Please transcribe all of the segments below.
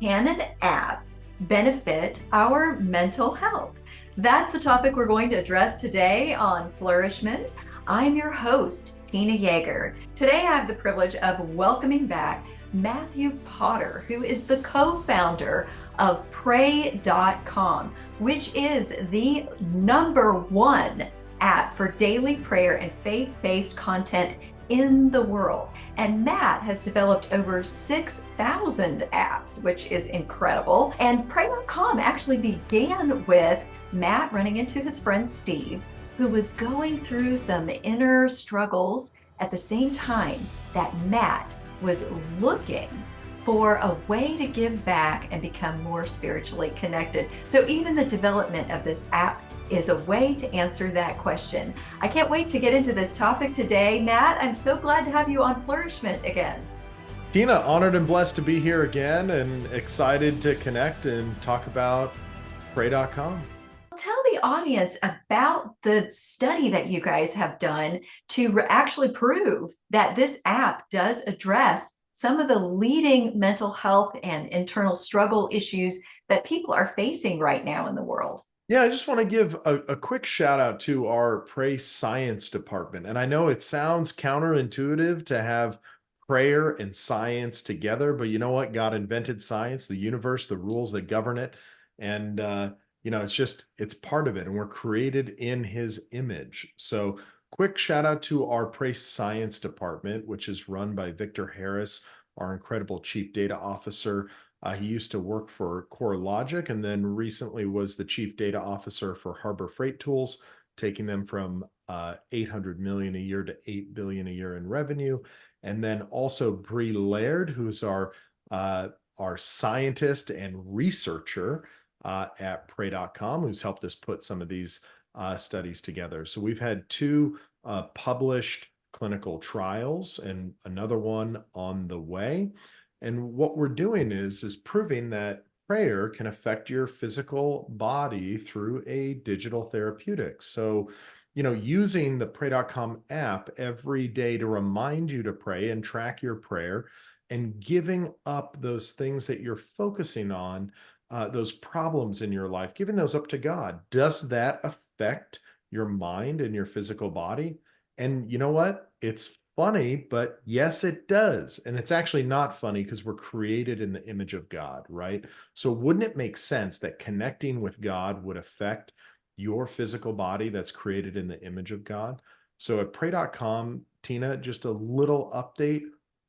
Can an app benefit our mental health? That's the topic we're going to address today on Flourish-Meant. I'm your host, Tina Yeager. Today I have the privilege of welcoming back Matthew Potter, who is the co-founder of Pray.com, which is the #1 app for daily prayer and faith-based content in the world. And Matt has developed over 6,000 apps, which is incredible. And Pray.com actually began with Matt running into his friend Steve, who was going through some inner struggles at the same time that Matt was looking for a way to give back and become more spiritually connected. So even the development of this app is a way to answer that question. I can't wait to get into this topic today. Matt, I'm so glad to have you on Flourish-Meant again. Tina, honored and blessed to be here again and excited to connect and talk about Pray.com. Tell the audience about the study that you guys have done to actually prove that this app does address some of the leading mental health and internal struggle issues that people are facing right now in the world. Yeah, I just want to give a quick shout out to our Pray Science department. And I know it sounds counterintuitive to have prayer and science together, but you know what? God invented science, the universe, the rules that govern it. And, it's part of it. And we're created in his image. So, quick shout out to our Pray Science department, which is run by Victor Harris, our incredible chief data officer. He used to work for CoreLogic and then recently was the chief data officer for Harbor Freight Tools, taking them from 800 million a year to 8 billion a year in revenue. And then also Bree Laird, who's our scientist and researcher at Pray.com, who's helped us put some of these studies together. So we've had two published clinical trials and another one on the way. And what we're doing is proving that prayer can affect your physical body through a digital therapeutic. So, using the Pray.com app every day to remind you to pray and track your prayer and giving up those things that you're focusing on, those problems in your life, giving those up to God. Does that affect your mind and your physical body? And you know what? It's funny, but yes, it does. And it's actually not funny because we're created in the image of God, right? So wouldn't it make sense that connecting with God would affect your physical body that's created in the image of God? So at pray.com, Tina, just a little update.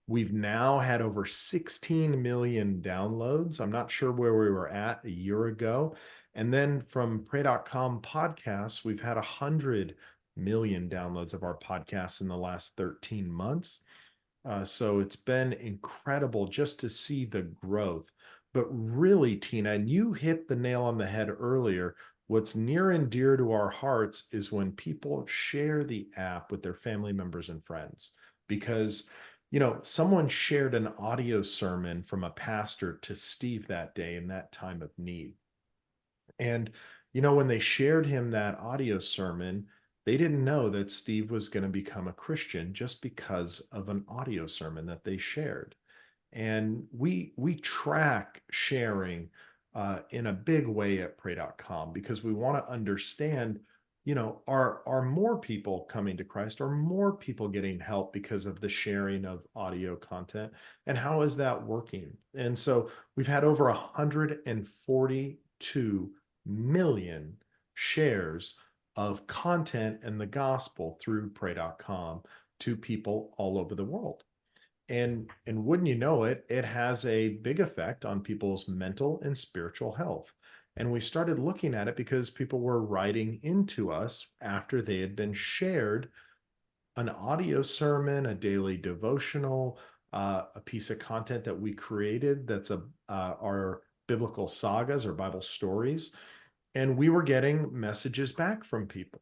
We've now had over 16 million downloads. I'm not sure where we were at a year ago. And then from pray.com podcasts, we've had 100 million downloads of our podcasts in the last 13 months. So it's been incredible just to see the growth. But really, Tina, and you hit the nail on the head earlier, what's near and dear to our hearts is when people share the app with their family members and friends. Because, someone shared an audio sermon from a pastor to Steve that day in that time of need. And, when they shared him that audio sermon, they didn't know that Steve was going to become a Christian just because of an audio sermon that they shared. And we track sharing in a big way at pray.com because we want to understand, are more people coming to Christ? Are more people getting help because of the sharing of audio content? And how is that working? And so we've had over 142 million shares of content and the gospel through pray.com to people all over the world. And wouldn't you know it, it has a big effect on people's mental and spiritual health. And we started looking at it because people were writing into us after they had been shared an audio sermon, a daily devotional, a piece of content that we created that's our biblical sagas or Bible stories. And we were getting messages back from people.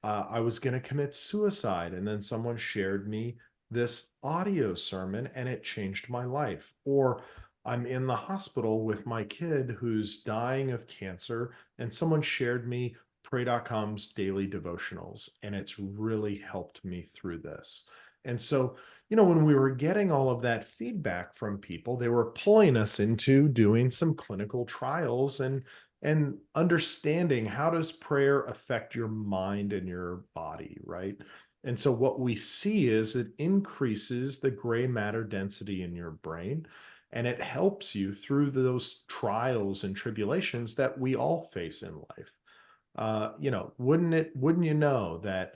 I was going to commit suicide, and then someone shared me this audio sermon and it changed my life. Or I'm in the hospital with my kid who's dying of cancer, and someone shared me Pray.com's daily devotionals, and it's really helped me through this. And so, when we were getting all of that feedback from people, they were pulling us into doing some clinical trials and understanding, how does prayer affect your mind and your body, right? And so what we see is it increases the gray matter density in your brain, and it helps you through those trials and tribulations that we all face in life. Wouldn't you know that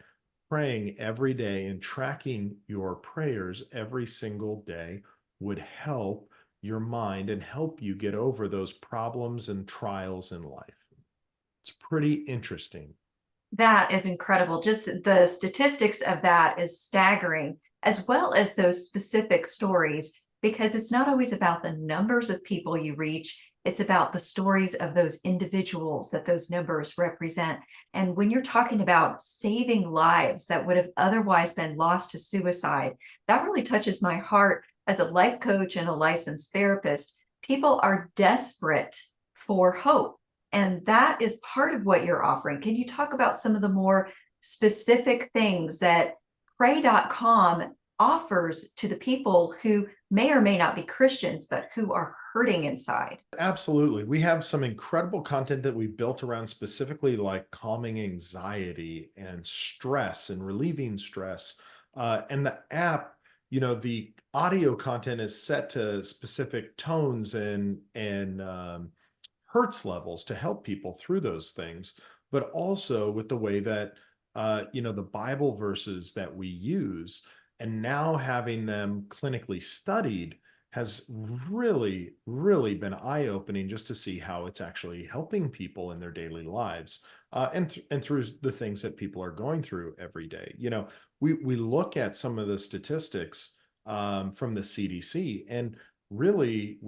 praying every day and tracking your prayers every single day would help your mind and help you get over those problems and trials in life? It's pretty interesting. That is incredible. Just the statistics of that is staggering, as well as those specific stories, because it's not always about the numbers of people you reach. It's about the stories of those individuals that those numbers represent. And when you're talking about saving lives that would have otherwise been lost to suicide, that really touches my heart as a life coach and a licensed therapist. People are desperate for hope, and that is part of what you're offering. Can you talk about some of the more specific things that pray.com offers to the people who may or may not be Christians, but who are hurting inside? Absolutely. We have some incredible content that we built around specifically like calming anxiety and stress and relieving stress. And the app, the audio content is set to specific tones and hertz levels to help people through those things, but also with the way that the Bible verses that we use, and now having them clinically studied, has really, really been eye-opening, just to see how it's actually helping people in their daily lives, and through the things that people are going through every day. We look at some of the statistics from the CDC, and really,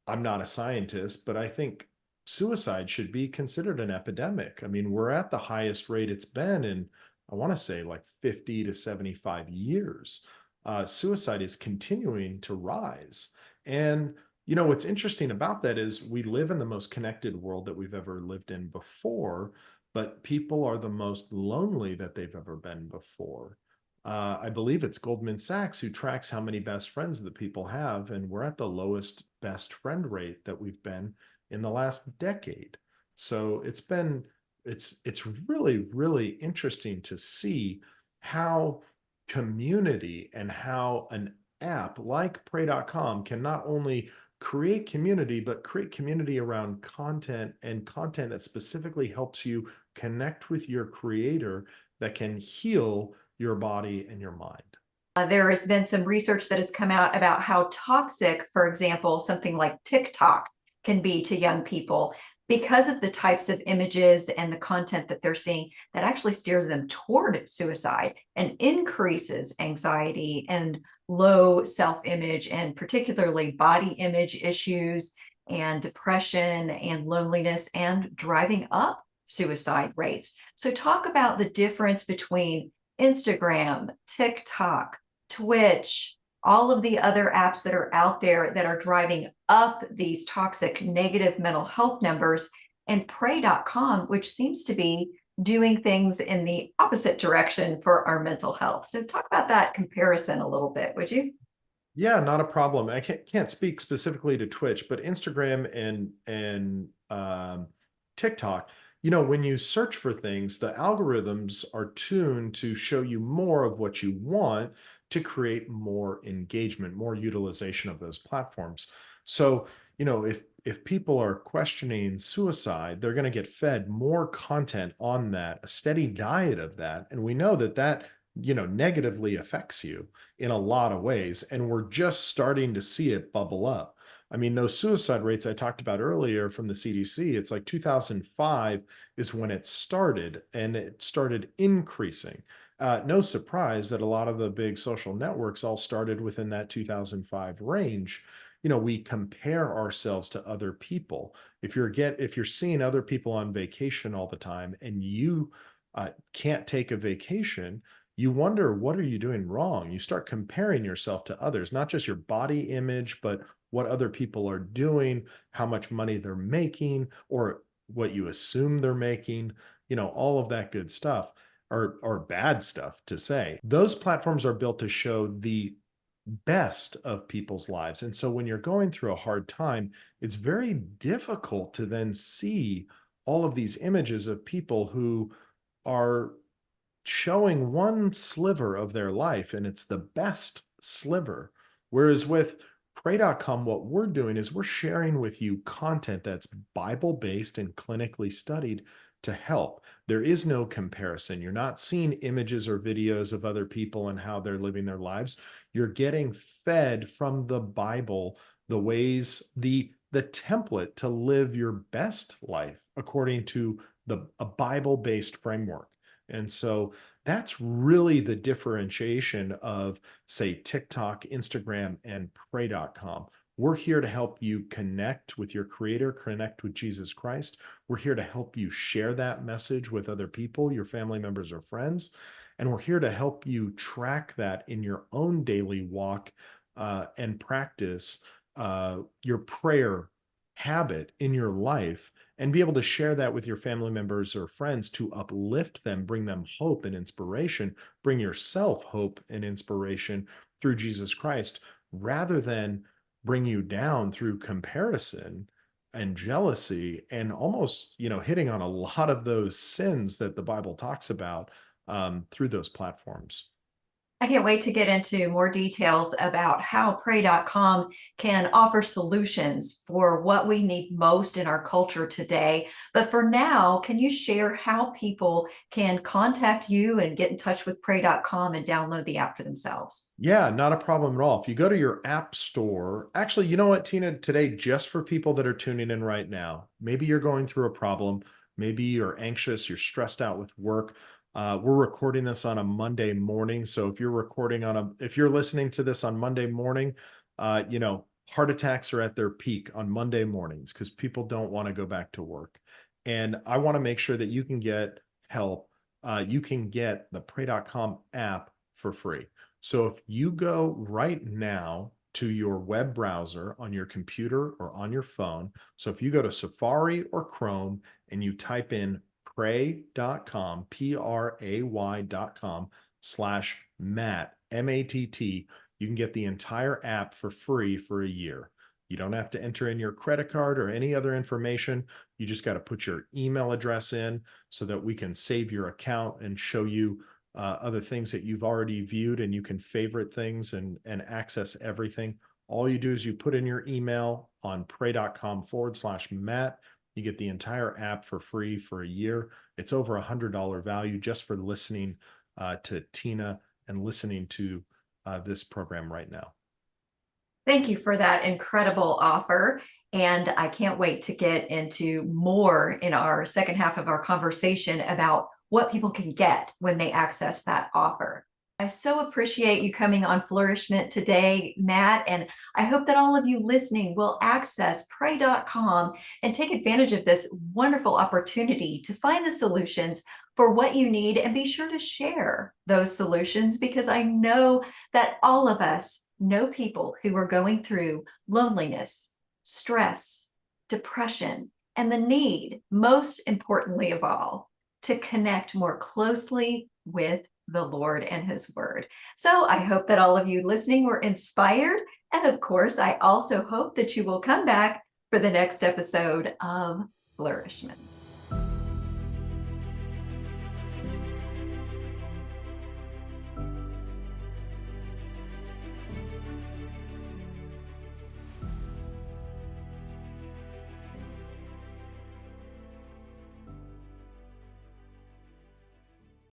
I'm not a scientist, but I think suicide should be considered an epidemic. I mean, we're at the highest rate it's been in, I want to say, like 50 to 75 years. Suicide is continuing to rise. And, what's interesting about that is we live in the most connected world that we've ever lived in before, but people are the most lonely that they've ever been before. I believe it's Goldman Sachs who tracks how many best friends that people have, and we're at the lowest best friend rate that we've been in the last decade. So it's really, really interesting to see how community and how an app like pray.com can not only create community, but create community around content, and content that specifically helps you connect with your creator, that can heal your body and your mind. There has been some research that has come out about how toxic, for example, something like TikTok can be to young people because of the types of images and the content that they're seeing that actually steers them toward suicide and increases anxiety and low self-image, and particularly body image issues and depression and loneliness, and driving up suicide rates. So talk about the difference between Instagram, TikTok, Twitch, all of the other apps that are out there that are driving up these toxic negative mental health numbers, and pray.com, which seems to be doing things in the opposite direction for our mental health. So talk about that comparison a little bit, would you? Yeah, not a problem. I can't speak specifically to Twitch, but Instagram and TikTok, when you search for things, the algorithms are tuned to show you more of what you want, to create more engagement, more utilization of those platforms. So, if people are questioning suicide, they're going to get fed more content on that, a steady diet of that, and we know that negatively affects you in a lot of ways. And we're just starting to see it bubble up. I mean, those suicide rates I talked about earlier from the CDC, it's like 2005 is when it started, and it started increasing. No surprise that a lot of the big social networks all started within that 2005 range. We compare ourselves to other people. If you're seeing other people on vacation all the time, and you can't take a vacation, you wonder, what are you doing wrong? You start comparing yourself to others, not just your body image, but what other people are doing, how much money they're making, or what you assume they're making, all of that good stuff. or bad stuff to say. Those platforms are built to show the best of people's lives. And so when you're going through a hard time, it's very difficult to then see all of these images of people who are showing one sliver of their life, and it's the best sliver. Whereas with pray.com, what we're doing is we're sharing with you content that's Bible based and clinically studied to help. There is no comparison. You're not seeing images or videos of other people and how they're living their lives. You're getting fed from the Bible the ways, the template to live your best life according to a Bible based framework. And so that's really the differentiation of, say, TikTok, Instagram, and pray.com. We're here to help you connect with your creator, connect with Jesus Christ. We're here to help you share that message with other people, your family members or friends. And we're here to help you track that in your own daily walk and practice your prayer habit in your life, and be able to share that with your family members or friends to uplift them, bring them hope and inspiration, bring yourself hope and inspiration through Jesus Christ, rather than bring you down through comparison and jealousy, and almost, hitting on a lot of those sins that the Bible talks about through those platforms. I can't wait to get into more details about how pray.com can offer solutions for what we need most in our culture today. But for now, can you share how people can contact you and get in touch with pray.com and download the app for themselves? Yeah, not a problem at all. If you go to your app store, actually, you know what, Tina, today, just for people that are tuning in right now, maybe you're going through a problem, maybe you're anxious, you're stressed out with work. We're recording this on a Monday morning. So if you're listening to this on Monday morning, heart attacks are at their peak on Monday mornings because people don't want to go back to work. And I want to make sure that you can get help. You can get the pray.com app for free. So if you go right now to your web browser on your computer or on your phone, so if you go to Safari or Chrome and you type in pray.com, pray.com/Matt, M-A-T-T, you can get the entire app for free for a year. You don't have to enter in your credit card or any other information. You just got to put your email address in so that we can save your account and show you other things that you've already viewed, and you can favorite things and access everything. All you do is you put in your email on pray.com/Matt. You get the entire app for free for a year. It's over $100 value just for listening to Tina and listening to this program right now. Thank you for that incredible offer. And I can't wait to get into more in our second half of our conversation about what people can get when they access that offer. I so appreciate you coming on Flourish-Meant today, Matt, and I hope that all of you listening will access pray.com and take advantage of this wonderful opportunity to find the solutions for what you need, and be sure to share those solutions, because I know that all of us know people who are going through loneliness, stress, depression, and the need, most importantly of all, to connect more closely with the Lord and His Word. So I hope that all of you listening were inspired. And of course, I also hope that you will come back for the next episode of Flourishment.